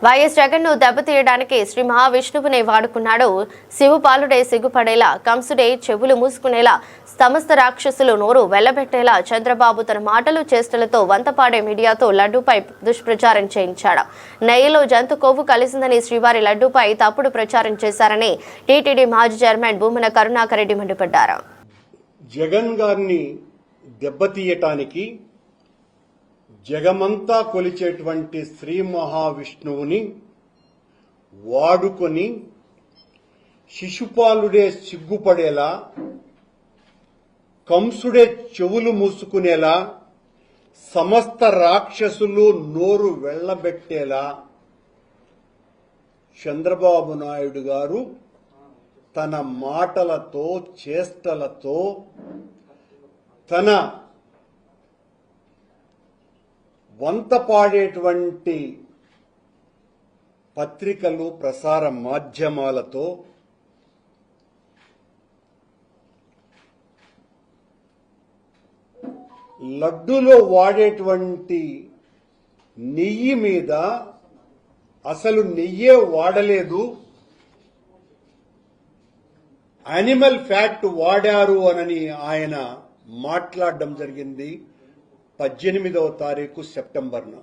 YS Jagan ను దెబ్బతీయడానికి శ్రీ మహావిష్ణువునే వాడుకున్నాడు. శివుపాలుడే సిగ్గుపడేలా, కంసుడే చెవులు మూసుకునేలా, సమస్త రాక్షసులు నోరు వెళ్లబెట్టేలా చంద్రబాబు తన మాటలు చేష్టలతో వంతపాడే మీడియాతో లడ్డూపై దుష్ప్రచారం చేయించాడు. నెయ్యిలో జంతు కొవ్వు కలిసిందని శ్రీవారి లడ్డూపై తప్పుడు ప్రచారం చేశారని టీటీడీ మాజీ చైర్మన్ భూమన కరుణాకర్ రెడ్డి మండిపడ్డారు. జగన్ గారిని దెబ్బతీయటానికి జగమంతా కొలిచేటువంటి శ్రీ మహావిష్ణువుని వాడుకొని శిశుపాలుడే సిగ్గుపడేలా, కంసుడే చెవులు మూసుకునేలా, సమస్త రాక్షసులు నోరు వెళ్లబెట్టేలా చంద్రబాబు నాయుడు గారు తన మాటలతో చేష్టలతో తన వంతపాడేటువంటి పత్రికలు ప్రసార మాధ్యమాలతో లడ్డూలో వాడేటువంటి నెయ్యి మీద అసలు నెయ్యే వాడలేదు, యానిమల్ ఫ్యాట్ వాడారు అని ఆయన మాట్లాడడం జరిగింది 18వ తారీఖు సెప్టెంబర్న.